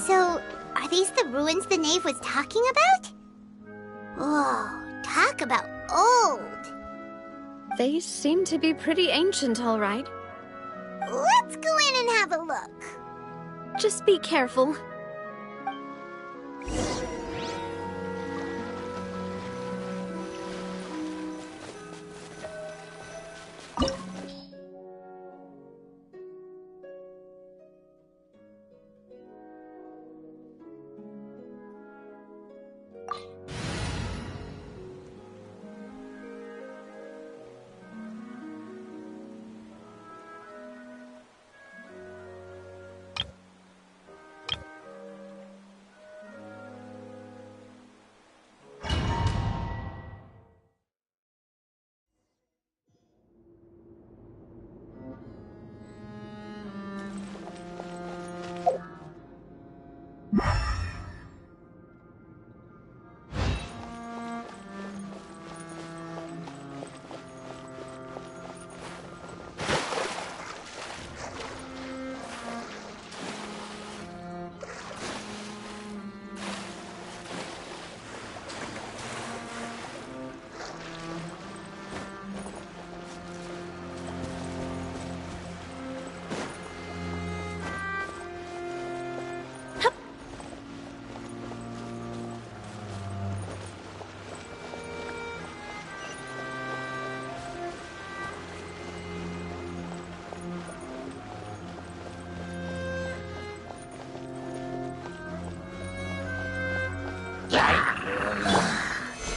So, are these the ruins the knave was talking about? Oh, talk about old. They seem to be pretty ancient, all right. Let's go in and have a look. Just be careful.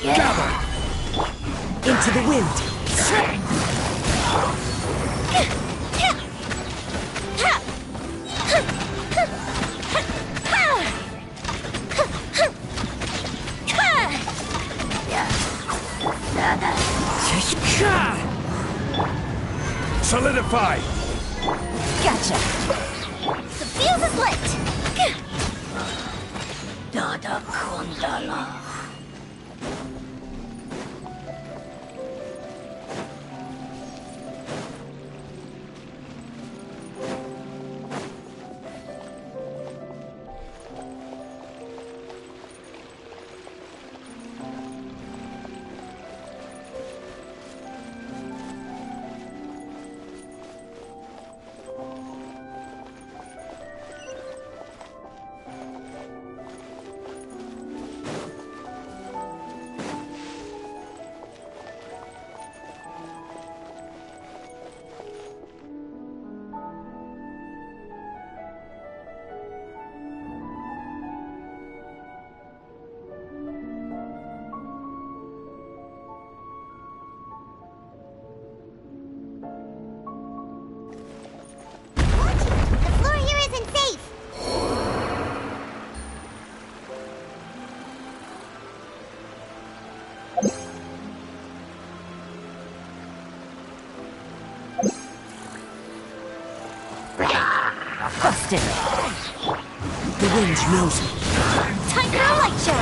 Gather! Into the wind! Solidify! Gotcha. The fuse is lit. Dada Kundala. Busted! The wind knows me. Time for a light show.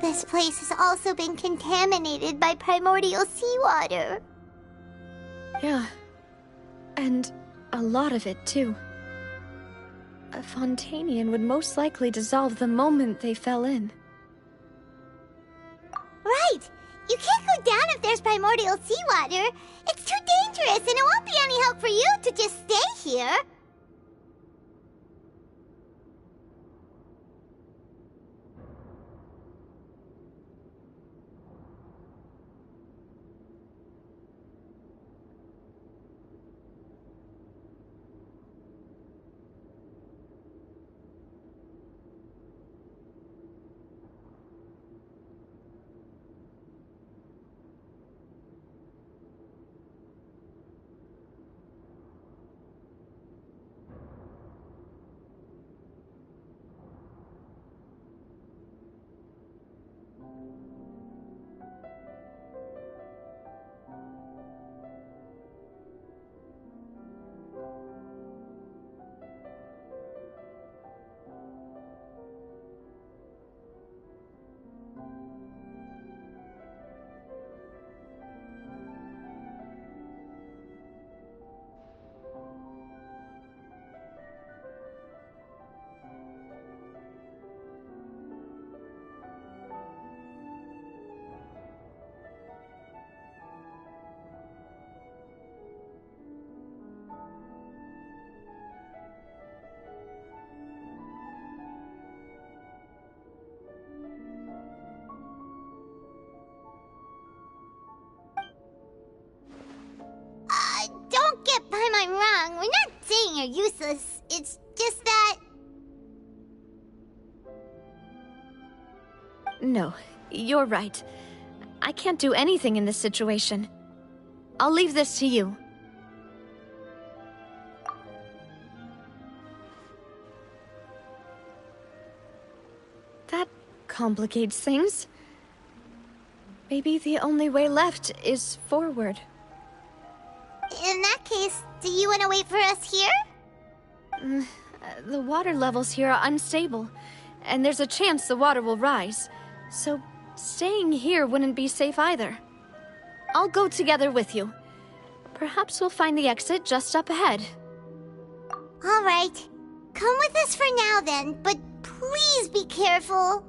This place has also been contaminated by primordial seawater. Yeah. And a lot of it, too. A Fontanian would most likely dissolve the moment they fell in. Right! You can't go down if there's primordial seawater. It's too dangerous, and it won't be any help for you to just stay here. Don't get by my wrong. We're not saying you're useless. It's just that... No, you're right. I can't do anything in this situation. I'll leave this to you. That complicates things. Maybe the only way left is forward. In that case, do you want to wait for us here? The water levels here are unstable, and there's a chance the water will rise. So, staying here wouldn't be safe either. I'll go together with you. Perhaps we'll find the exit just up ahead. All right. Come with us for now then, but please be careful.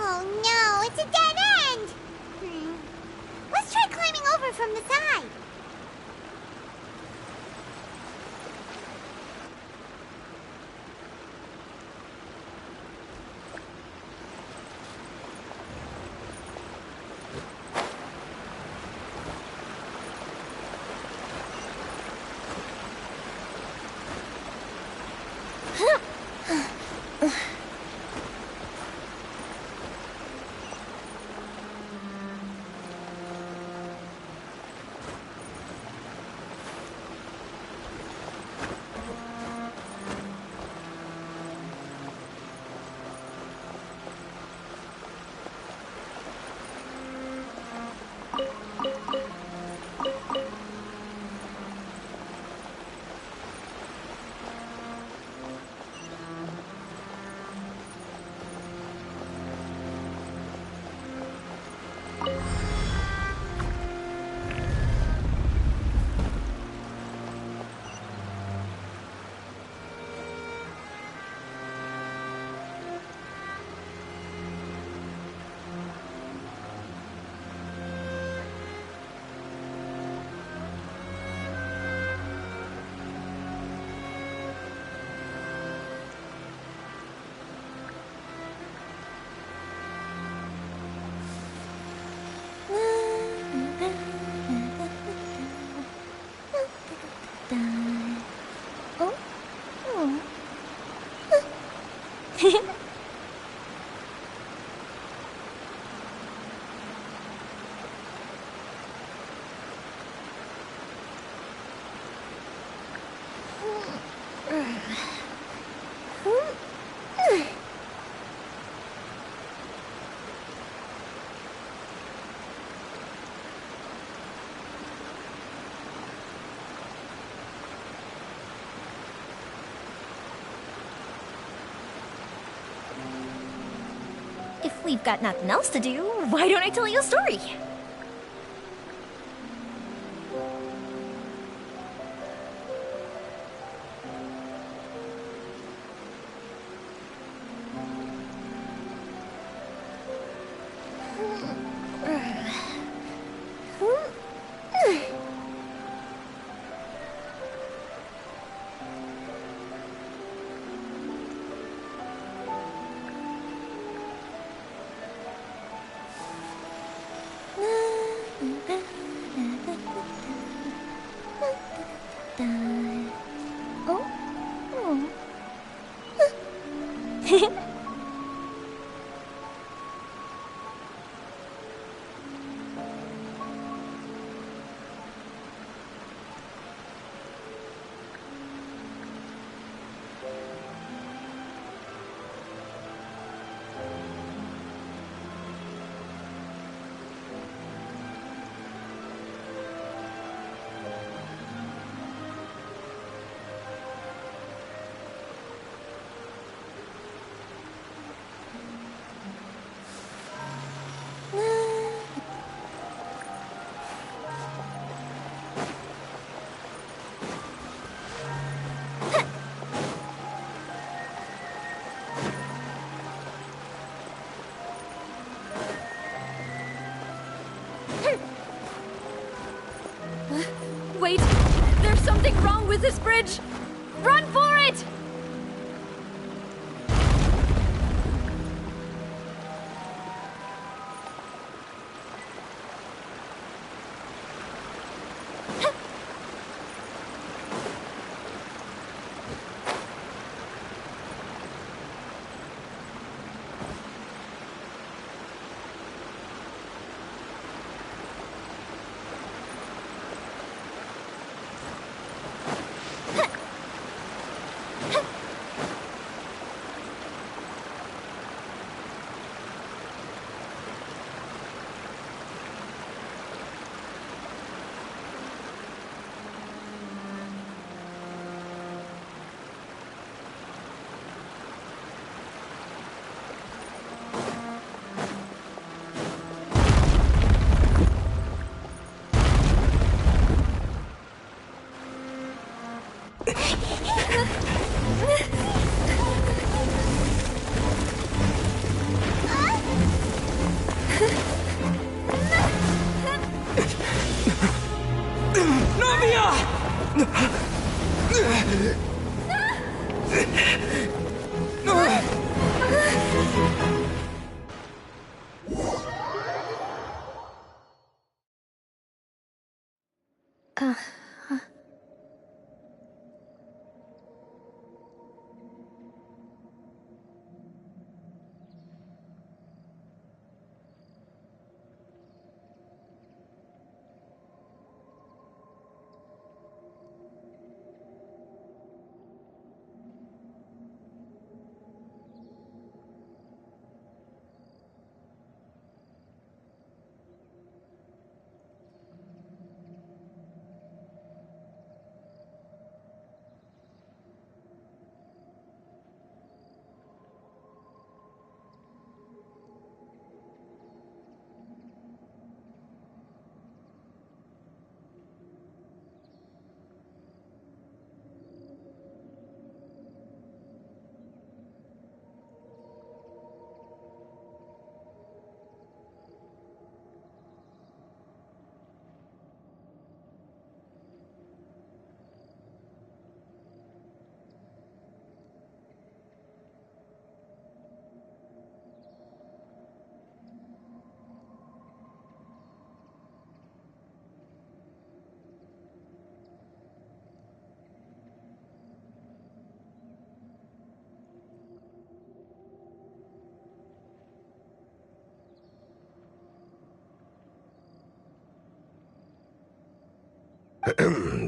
Oh no, it's a dead end! Let's try climbing over from the side. we've got nothing else to do, why don't I tell you a story? Wait! There's something wrong with this bridge! Run for it!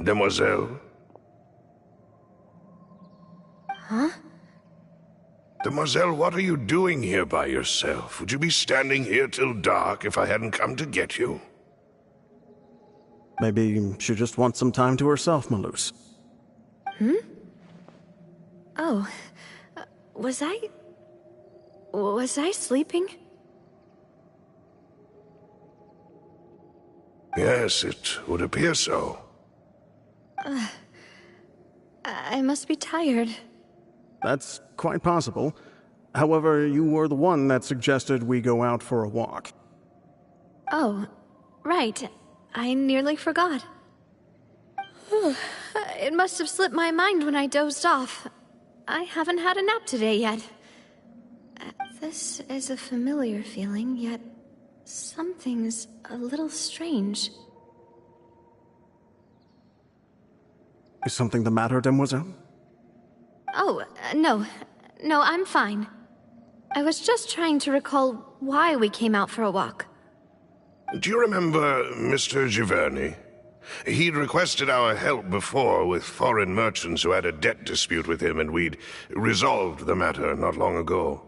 Demoiselle? Huh? Demoiselle, what are you doing here by yourself? Would you be standing here till dark if I hadn't come to get you? Maybe she just wants some time to herself, Maloose. Hmm? Oh. Was I sleeping? Yes, it would appear so. I must be tired. That's quite possible. However, you were the one that suggested we go out for a walk. Oh, right. I nearly forgot. It must have slipped my mind when I dozed off. I haven't had a nap today yet. This is a familiar feeling, yet something's a little strange. Is something the matter, Demoiselle? Oh, no. No, I'm fine. I was just trying to recall why we came out for a walk. Do you remember Mr. Giverny? He'd requested our help before with foreign merchants who had a debt dispute with him, and we'd resolved the matter not long ago.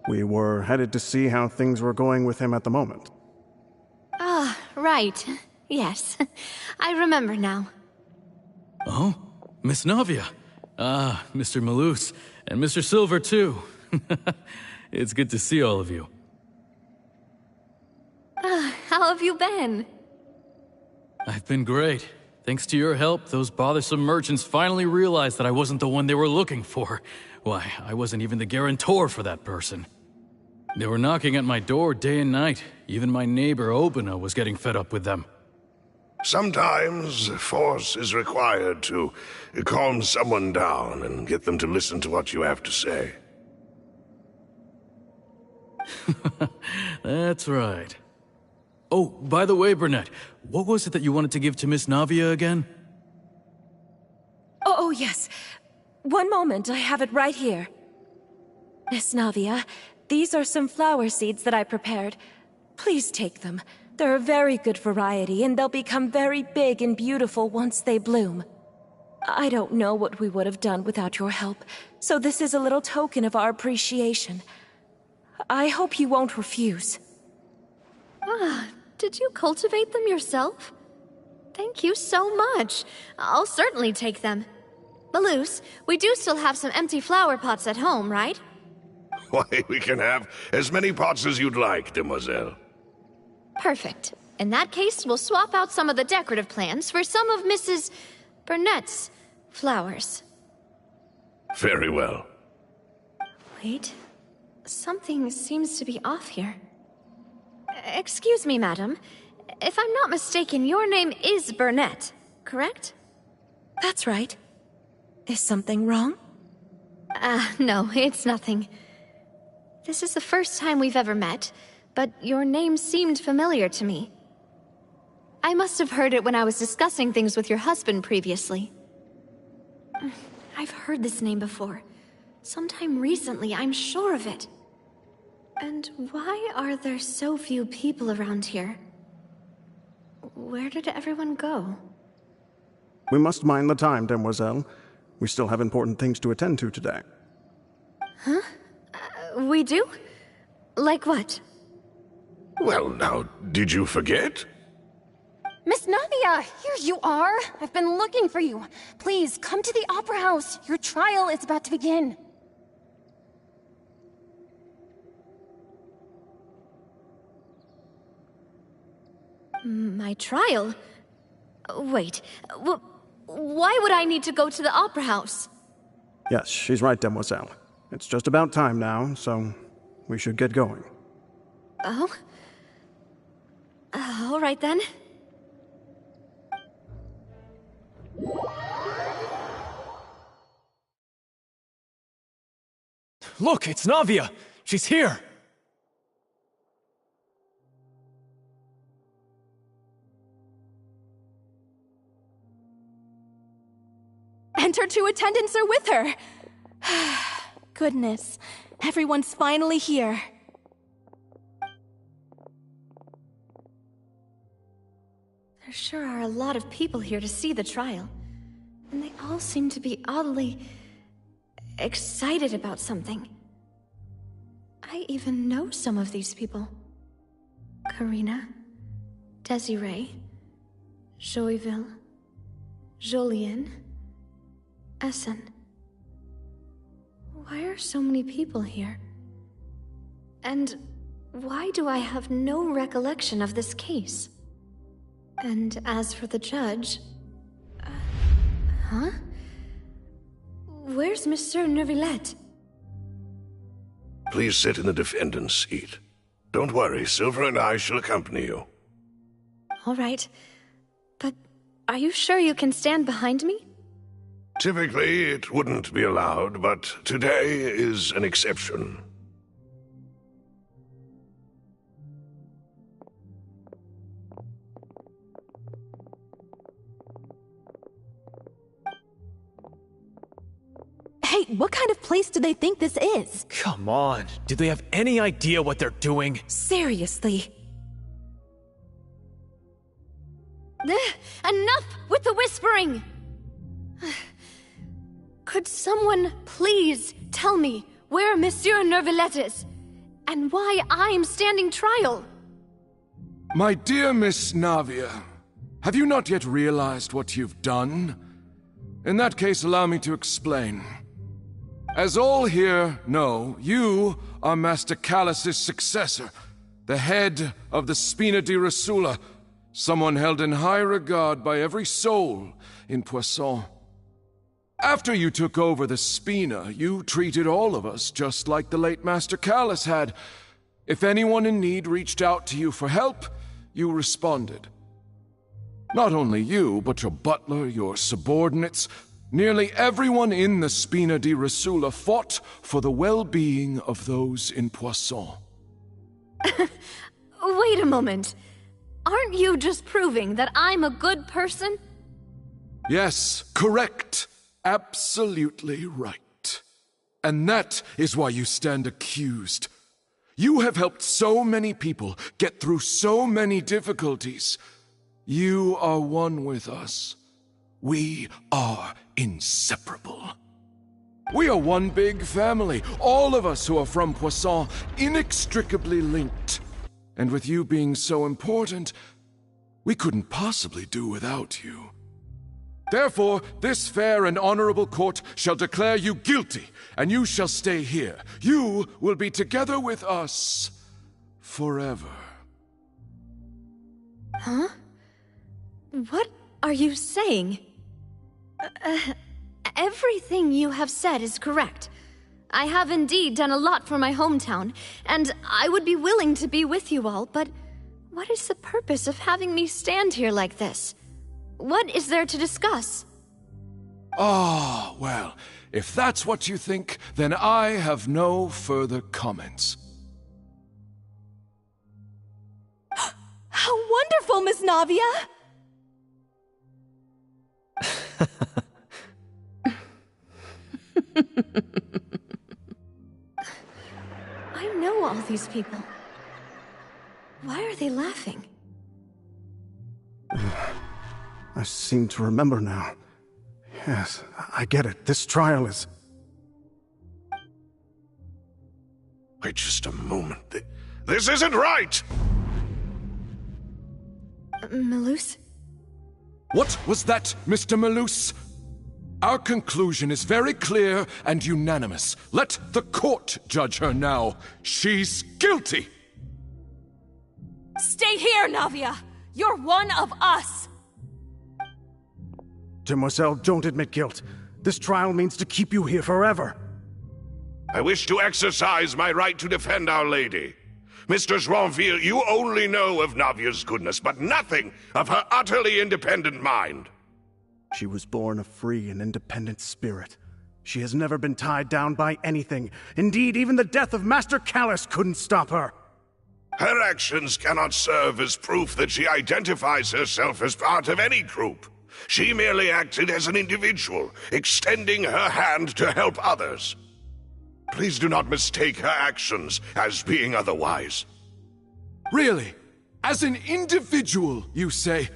We were headed to see how things were going with him at the moment. Ah, right. Yes. I remember now. Oh, Miss Navia. Ah, Mr. Malus, and Mr. Silver, too. It's good to see all of you. How have you been? I've been great. Thanks to your help, those bothersome merchants finally realized that I wasn't the one they were looking for. Why, I wasn't even the guarantor for that person. They were knocking at my door day and night. Even my neighbor, Obina, was getting fed up with them. Sometimes force is required to calm someone down and get them to listen to what you have to say. That's right. Oh, by the way, Burnett, what was it that you wanted to give to Miss Navia again? Oh, yes. One moment, I have it right here. Miss Navia, these are some flower seeds that I prepared. Please take them. They're a very good variety, and they'll become very big and beautiful once they bloom. I don't know what we would have done without your help, so this is a little token of our appreciation. I hope you won't refuse. Ah, did you cultivate them yourself? Thank you so much. I'll certainly take them. Malus, we do still have some empty flower pots at home, right? Why, we can have as many pots as you'd like, demoiselle. Perfect. In that case, we'll swap out some of the decorative plants for some of Mrs. Burnett's flowers. Very well. Wait. Something seems to be off here. Excuse me, madam. If I'm not mistaken, your name is Burnett, correct? That's right. Is something wrong? No, it's nothing. This is the first time we've ever met, but your name seemed familiar to me. I must have heard it when I was discussing things with your husband previously. I've heard this name before. Sometime recently, I'm sure of it. And why are there so few people around here? Where did everyone go? We must mind the time, demoiselle. We still have important things to attend to today. Huh? We do? Like what? Well, now, did you forget? Miss Navia, here you are. I've been looking for you. Please, come to the Opera House. Your trial is about to begin. My trial? Wait, why would I need to go to the Opera House? Yes, she's right, demoiselle. It's just about time now, so we should get going. Oh? All right then. Look, it's Navia! She's here! And her two attendants are with her. Goodness, everyone's finally here. There sure are a lot of people here to see the trial. And they all seem to be oddly excited about something. I even know some of these people. Karina, Desiree, Joyville, Jolien, Essen. Why are so many people here? And why do I have no recollection of this case? And as for the judge... huh? Where's Monsieur Neuvillette? Please sit in the defendant's seat. Don't worry, Silver and I shall accompany you. All right. But are you sure you can stand behind me? Typically, it wouldn't be allowed, but today is an exception. Hey, what kind of place do they think this is? Come on, do they have any idea what they're doing? Seriously. Enough with the whispering! Could someone please tell me where Monsieur Neuvillette is? And why I'm standing trial? My dear Miss Navia, have you not yet realized what you've done? In that case, allow me to explain. As all here know, you are Master Callus's successor, the head of the Spina di Rosula, someone held in high regard by every soul in Poisson. After you took over the Spina, you treated all of us just like the late Master Callus had. If anyone in need reached out to you for help, you responded. Not only you, but your butler, your subordinates, nearly everyone in the Spina di Rosula fought for the well-being of those in Poisson. Wait a moment. Aren't you just proving that I'm a good person? Yes, correct. Absolutely right. And that is why you stand accused. You have helped so many people get through so many difficulties. You are one with us. We are inseparable. We are one big family, all of us who are from Poisson, inextricably linked. And with you being so important, we couldn't possibly do without you. Therefore, this fair and honorable court shall declare you guilty, and you shall stay here. You will be together with us forever. Huh? What are you saying? Everything you have said is correct. I have indeed done a lot for my hometown, and I would be willing to be with you all, but what is the purpose of having me stand here like this? What is there to discuss? Ah, well, if that's what you think, then I have no further comments. How wonderful, Miss Navia! I know all these people. Why are they laughing? I seem to remember now. Yes, I get it. This trial is... Wait just a moment. This isn't right! Malus? What was that, Mr. Malus? Our conclusion is very clear and unanimous. Let the court judge her now. She's guilty! Stay here, Navia! You're one of us! Demoiselle, don't admit guilt. This trial means to keep you here forever. I wish to exercise my right to defend Our Lady. Mr. Joinville, you only know of Navia's goodness, but nothing of her utterly independent mind. She was born a free and independent spirit. She has never been tied down by anything. Indeed, even the death of Master Callus couldn't stop her. Her actions cannot serve as proof that she identifies herself as part of any group. She merely acted as an individual, extending her hand to help others. Please do not mistake her actions as being otherwise. Really? As an individual, you say?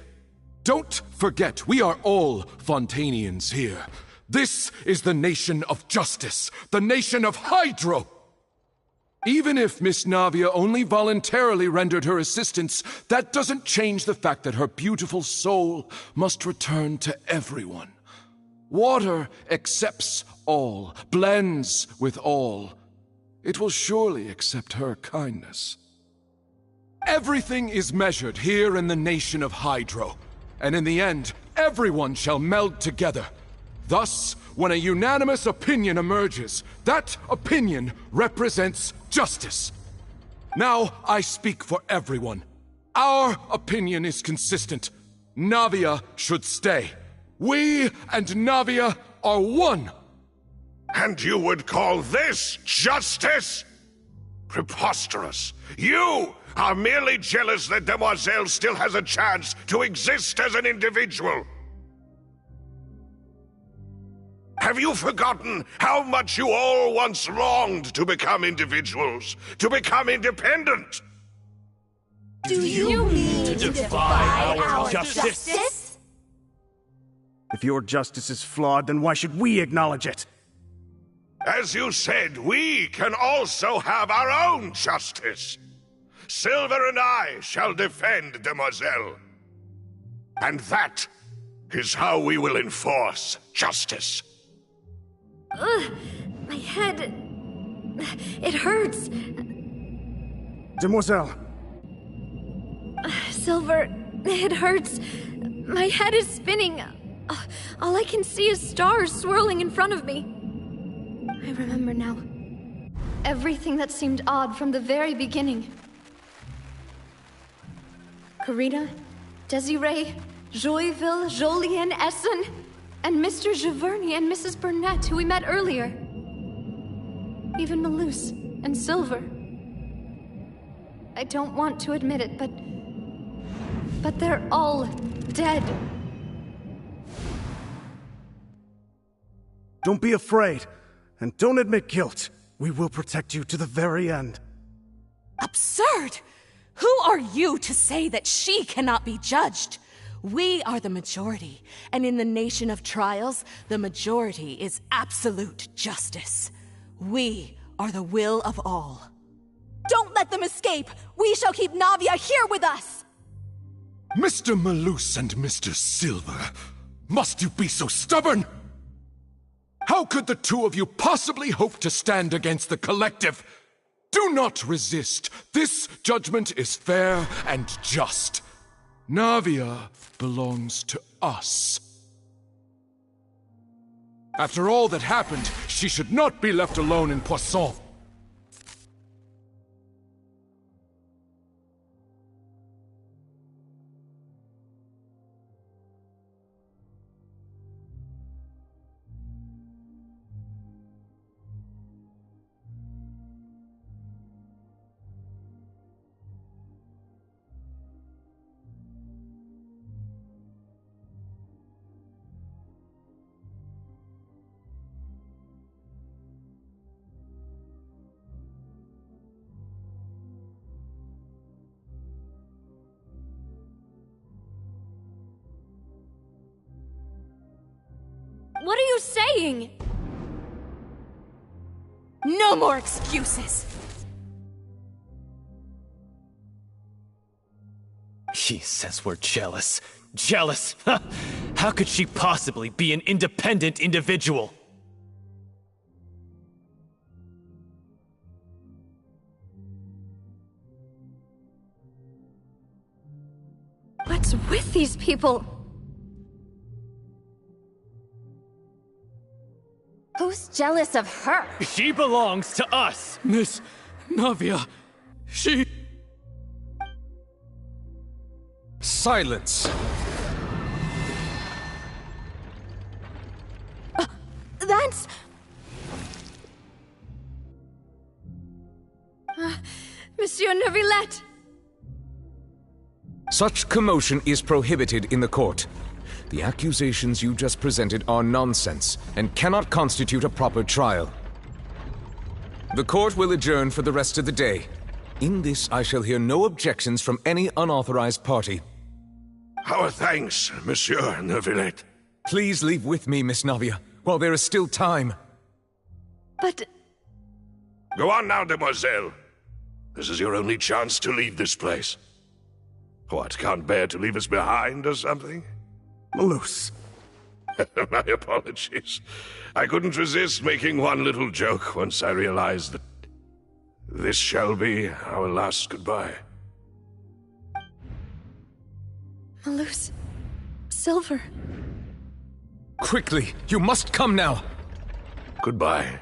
Don't forget, we are all Fontanians here. This is the nation of justice, the nation of Hydro. Even if Miss Navia only voluntarily rendered her assistance, that doesn't change the fact that her beautiful soul must return to everyone. Water accepts all, blends with all. It will surely accept her kindness. Everything is measured here in the nation of Hydro, and in the end, everyone shall meld together. Thus, when a unanimous opinion emerges, that opinion represents justice. Now I speak for everyone. Our opinion is consistent. Navia should stay. We and Navia are one. And you would call this justice? Preposterous. You are merely jealous that Demoiselle still has a chance to exist as an individual. Have you forgotten how much you all once longed to become individuals, to become independent? Do you mean to defy our justice? If your justice is flawed, then why should we acknowledge it? As you said, we can also have our own justice. Silver and I shall defend Demoiselle. And that is how we will enforce justice. Ugh, my head... It hurts. Demoiselle! Silver, it hurts. My head is spinning. All I can see is stars swirling in front of me. I remember now. Everything that seemed odd from the very beginning. Karina, Desiree, Joyville, Jolien, Essen, and Mr. Giverny and Mrs. Burnett, who we met earlier. Even Malus and Silver. I don't want to admit it, but they're all dead. Don't be afraid, and don't admit guilt. We will protect you to the very end. Absurd! Who are you to say that she cannot be judged? We are the majority, and in the nation of trials, the majority is absolute justice. We are the will of all. Don't let them escape! We shall keep Navia here with us! Mr. Malus and Mr. Silver, must you be so stubborn? How could the two of you possibly hope to stand against the collective? Do not resist. This judgment is fair and just. Navia belongs to us. After all that happened, she should not be left alone in Poisson. What are you saying? No more excuses! She says we're jealous. Jealous? How could she possibly be an independent individual? What's with these people? Who's jealous of her? She belongs to us! Miss Navia, she... Silence! That's... Monsieur Neuvillette! Such commotion is prohibited in the court. The accusations you just presented are nonsense and cannot constitute a proper trial. The court will adjourn for the rest of the day. In this, I shall hear no objections from any unauthorized party. Our thanks, Monsieur Neuvillette. Please leave with me, Miss Navia, while there is still time. But... Go on now, Demoiselle. This is your only chance to leave this place. What, can't bear to leave us behind or something? Malus. My apologies. I couldn't resist making one little joke once I realized that this shall be our last goodbye. Malus. Silver. Quickly! You must come now! Goodbye,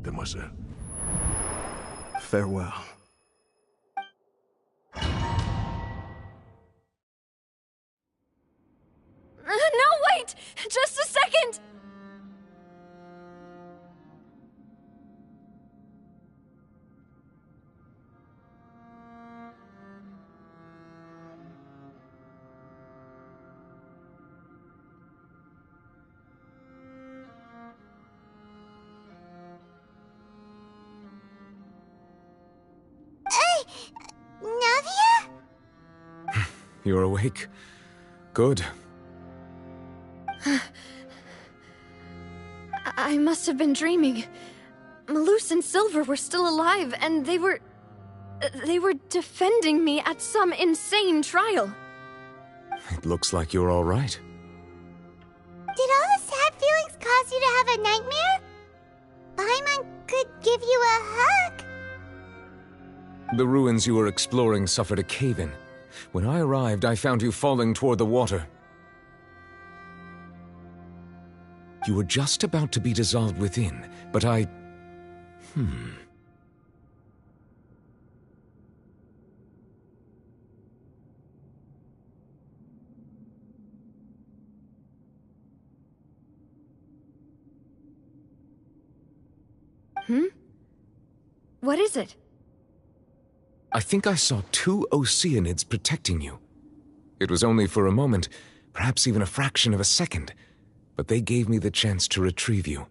demoiselle. Farewell. No, wait! Just a second! Navia? You're awake. Good. I must have been dreaming. Malus and Silver were still alive, and they were defending me at some insane trial. It looks like you're all right. Did all the sad feelings cause you to have a nightmare? Paimon could give you a hug. The ruins you were exploring suffered a cave-in. When I arrived, I found you falling toward the water. You were just about to be dissolved within, but I... What is it? I think I saw 2 Oceanids protecting you. It was only for a moment, perhaps even a fraction of a second, but they gave me the chance to retrieve you.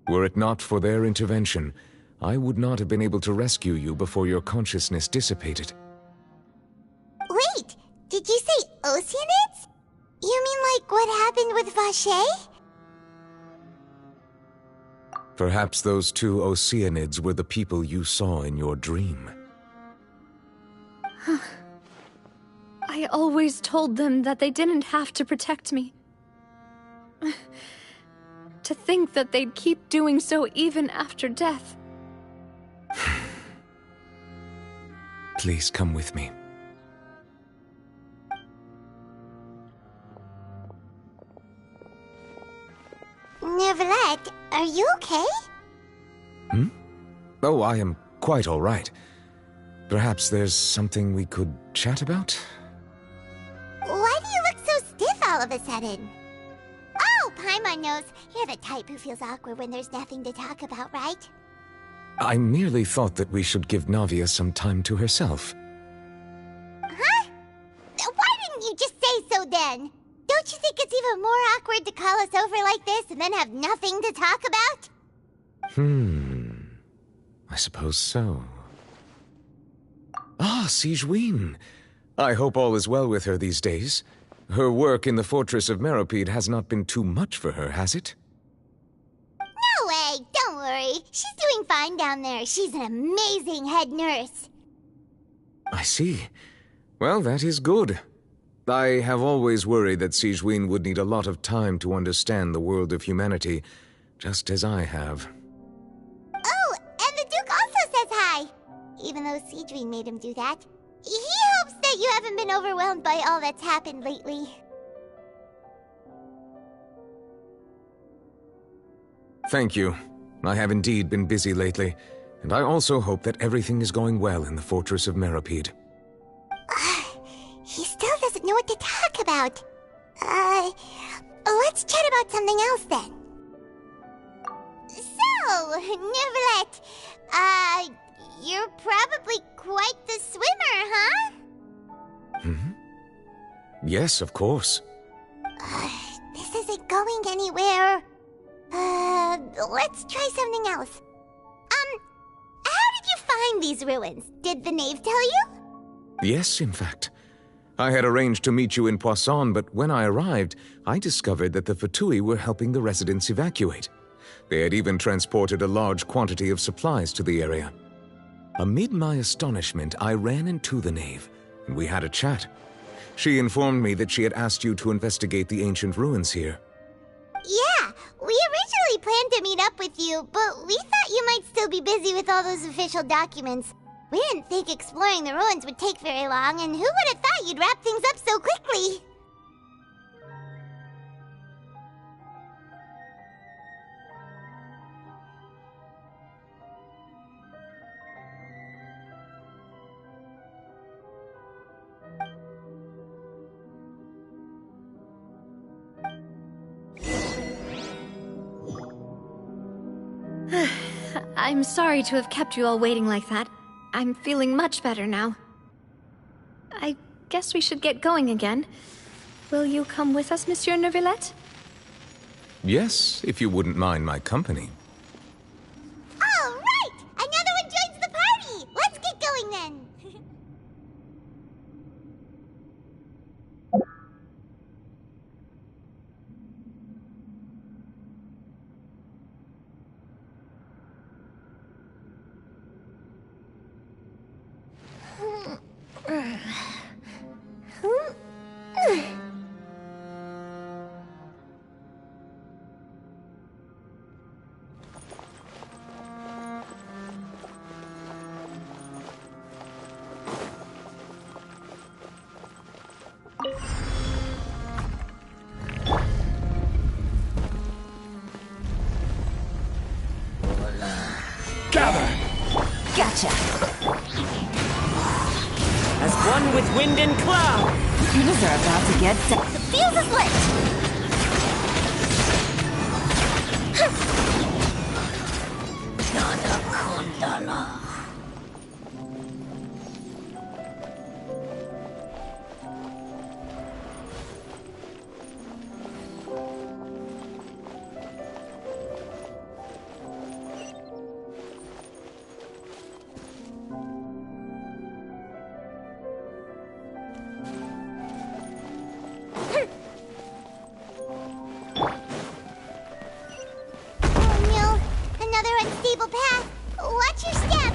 Were it not for their intervention, I would not have been able to rescue you before your consciousness dissipated. Wait, did you say Oceanids? You mean like what happened with Vache? Perhaps those 2 Oceanids were the people you saw in your dream. I always told them that they didn't have to protect me. To think that they'd keep doing so even after death. Please come with me. Neverlet, are you okay? Oh, I am quite all right. Perhaps there's something we could chat about? Why do you look so stiff all of a sudden? Oh, Paimon knows. You're the type who feels awkward when there's nothing to talk about, right? I merely thought that we should give Navia some time to herself. Huh? Why didn't you just say so then? Don't you think it's even more awkward to call us over like this and then have nothing to talk about? I suppose so. Ah, Sigewinne. I hope all is well with her these days. Her work in the Fortress of Meropide has not been too much for her, has it? No way! Don't worry. She's doing fine down there. She's an amazing head nurse. I see. Well, that is good. I have always worried that Sigewinne would need a lot of time to understand the world of humanity, just as I have. Oh, and the Duke also says hi! Even though Sigewinne made him do that. He hopes that you haven't been overwhelmed by all that's happened lately. Thank you. I have indeed been busy lately, and I also hope that everything is going well in the Fortress of Meropide. He still doesn't know what to talk about. Let's chat about something else then. So, Neverlet, you're probably quite the swimmer, huh? Yes, of course. This isn't going anywhere. Let's try something else. How did you find these ruins? Did the knave tell you? Yes, in fact. I had arranged to meet you in Poisson, but when I arrived, I discovered that the Fatui were helping the residents evacuate. They had even transported a large quantity of supplies to the area. Amid my astonishment, I ran into the knave, and we had a chat. She informed me that she had asked you to investigate the ancient ruins here. Yeah, we originally planned to meet up with you, but we thought you might still be busy with all those official documents. We didn't think exploring the ruins would take very long, and who would have thought you'd wrap things up so quickly? I'm sorry to have kept you all waiting like that. I'm feeling much better now. I guess we should get going again. Will you come with us, Monsieur Neuvillette? Yes, if you wouldn't mind my company. All right! Another one joins the party! Let's get going then! Gotcha! As one with wind and cloud, you are about to get set. The fuse is lit! Oh no, another unstable path. Watch your step!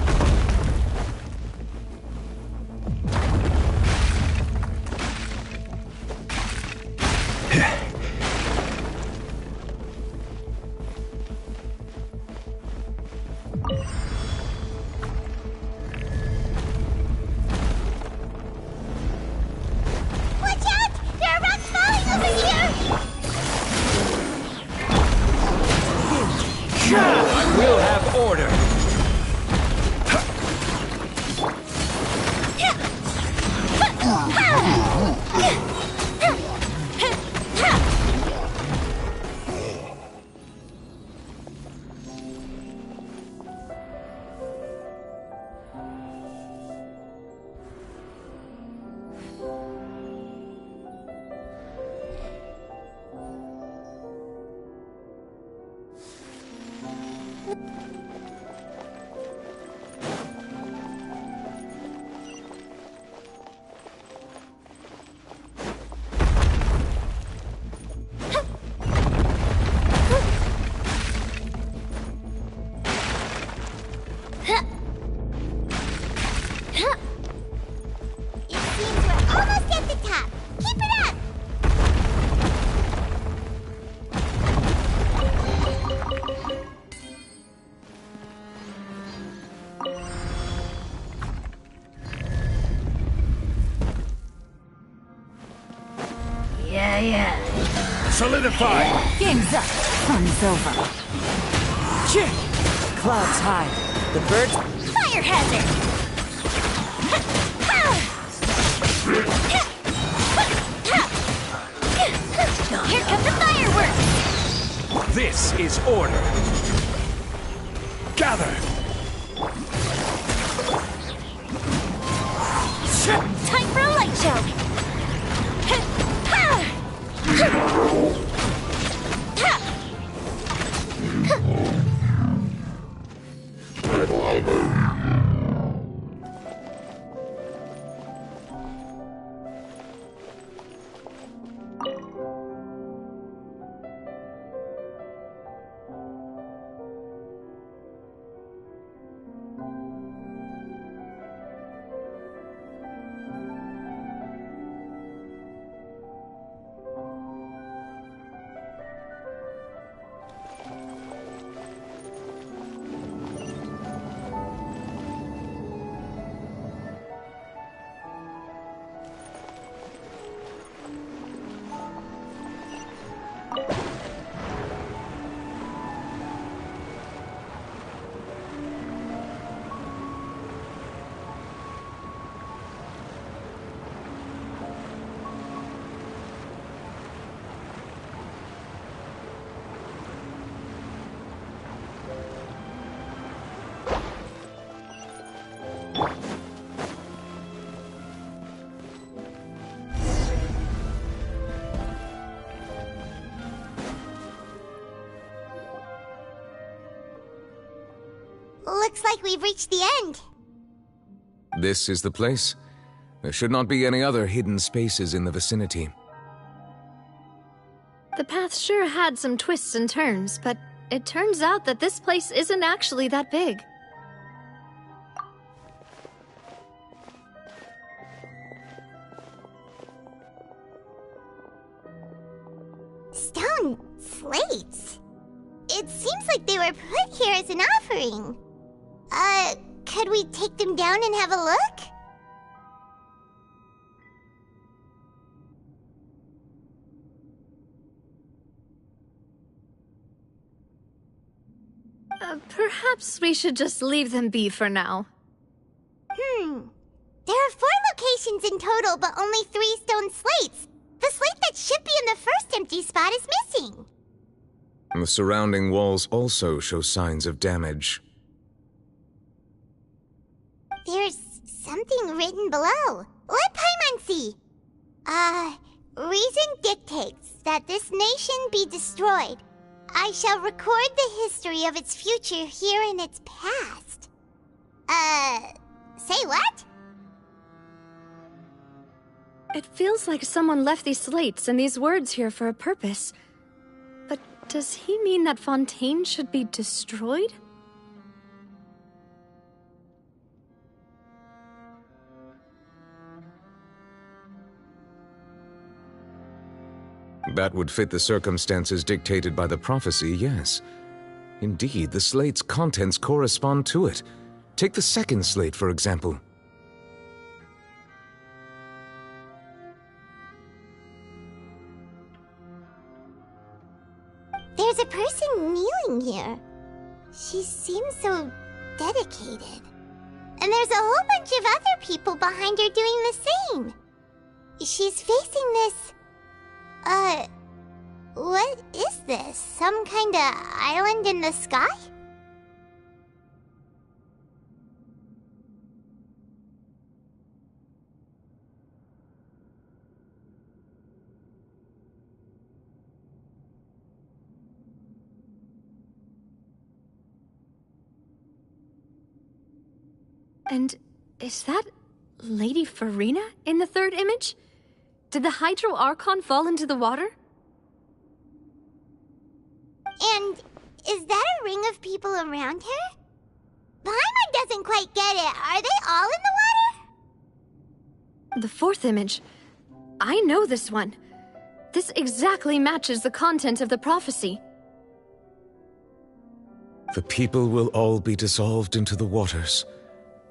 Solidify! Game's up. Fun's over. Clouds high. The birds... Fire hazard! Here come the fireworks! This is order. Gather! Time for a light show! Looks like we've reached the end. This is the place. There should not be any other hidden spaces in the vicinity. The path sure had some twists and turns, but it turns out that this place isn't actually that big. Stone slates? It seems like they were put here as an offering. Could we take them down and have a look? Perhaps we should just leave them be for now. There are 4 locations in total, but only 3 stone slates. The slate that should be in the first empty spot is missing. The surrounding walls also show signs of damage. There's something written below. Let Paimon see. Reason dictates that this nation be destroyed. I shall record the history of its future here in its past. Say what? It feels like someone left these slates and these words here for a purpose. But does he mean that Fontaine should be destroyed? That would fit the circumstances dictated by the prophecy, yes. Indeed, the slate's contents correspond to it. Take the second slate, for example. There's a person kneeling here. She seems so dedicated. And there's a whole bunch of other people behind her doing the same. She's facing this... what is this? Some kind of island in the sky? And is that Lady Farina in the third image? Did the Hydro Archon fall into the water? And is that a ring of people around her? Paimon doesn't quite get it. Are they all in the water? The fourth image. I know this one. This exactly matches the content of the prophecy. The people will all be dissolved into the waters,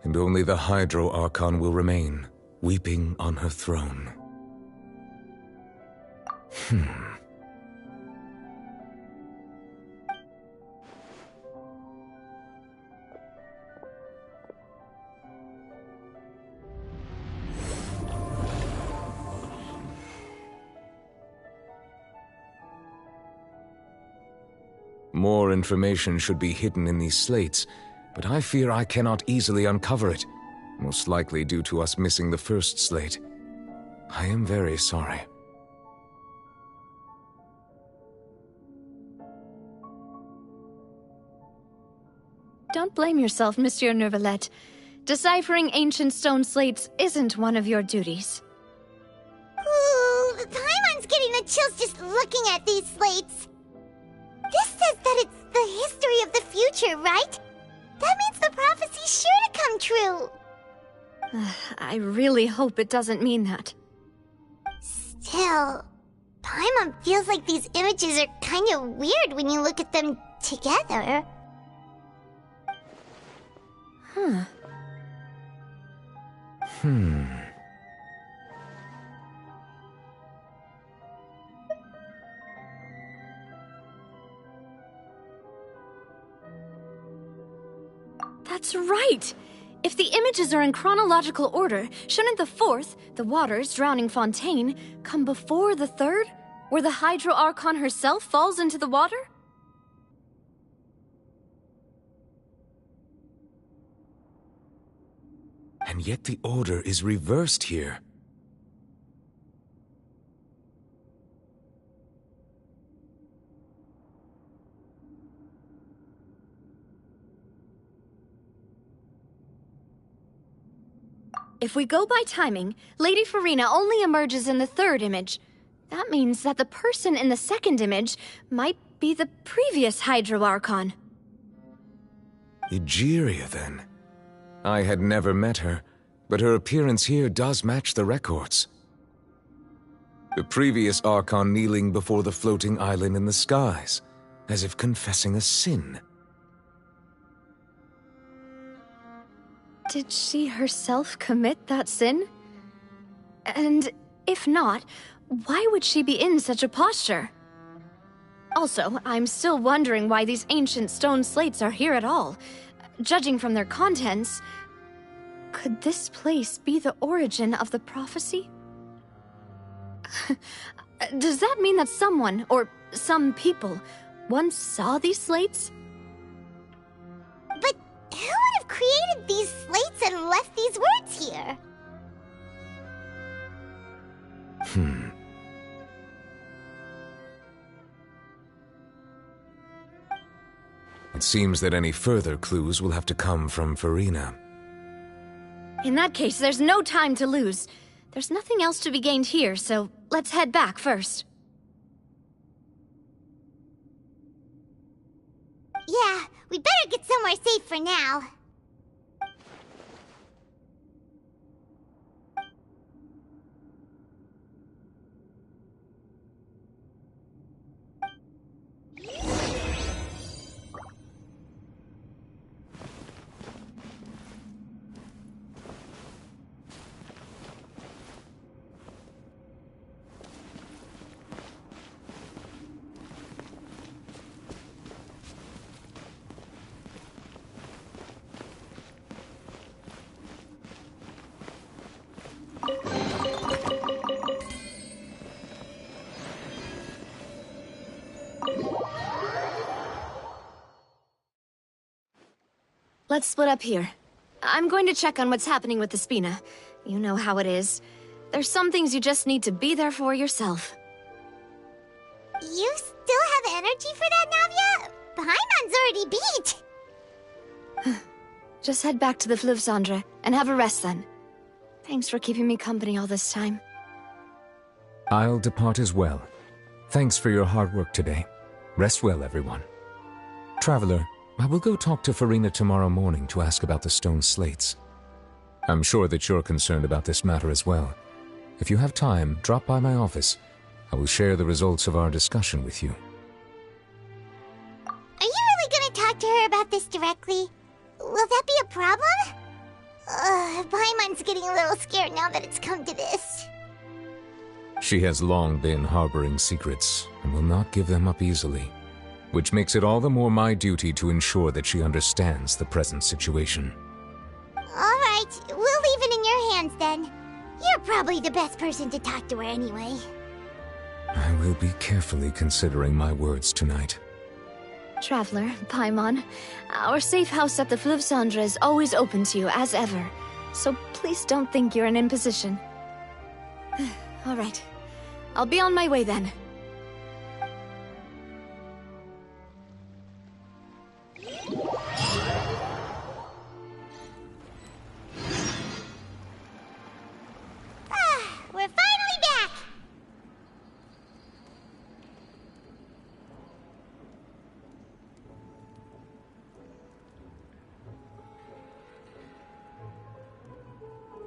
and only the Hydro Archon will remain, weeping on her throne. More information should be hidden in these slates, but I fear I cannot easily uncover it, most likely due to us missing the first slate. I am very sorry. Don't blame yourself, Monsieur Neuvillette. Deciphering ancient stone slates isn't one of your duties. Ooh, Paimon's getting the chills just looking at these slates. This says that it's the history of the future, right? That means the prophecy's sure to come true. I really hope it doesn't mean that. Still, Paimon feels like these images are kind of weird when you look at them together. That's right! If the images are in chronological order, shouldn't the fourth, the water's drowning fontaine, come before the third, where the Hydro Archon herself falls into the water? And yet the order is reversed here. If we go by timing, Lady Farina only emerges in the third image. That means that the person in the second image might be the previous Hydro Archon. Egeria, then. I had never met her, but her appearance here does match the records. The previous Archon kneeling before the floating island in the skies, as if confessing a sin. Did she herself commit that sin? And if not, why would she be in such a posture? Also, I'm still wondering why these ancient stone slates are here at all. Judging from their contents, could this place be the origin of the prophecy? Does that mean that someone, or some people, once saw these slates? But who would have created these slates and left these words here? It seems that any further clues will have to come from Farina. In that case, there's no time to lose. There's nothing else to be gained here, so let's head back first. Yeah, we better get somewhere safe for now. Let's split up here. I'm going to check on what's happening with the Spina. You know how it is. There's some things you just need to be there for yourself. You still have energy for that, Navia? Paimon's already beat! Just head back to the Fleuve Cendre and have a rest then. Thanks for keeping me company all this time. I'll depart as well. Thanks for your hard work today. Rest well, everyone. Traveler, I will go talk to Farina tomorrow morning to ask about the stone slates. I'm sure that you're concerned about this matter as well. If you have time, drop by my office. I will share the results of our discussion with you. Are you really gonna talk to her about this directly? Will that be a problem? Paimon's getting a little scared now that it's come to this. She has long been harboring secrets and will not give them up easily, which makes it all the more my duty to ensure that she understands the present situation. All right, we'll leave it in your hands then. You're probably the best person to talk to her anyway. I will be carefully considering my words tonight. Traveler, Paimon, our safe house at the Fleuve Cendre is always open to you, as ever. So please don't think you're an imposition. All right. I'll be on my way then.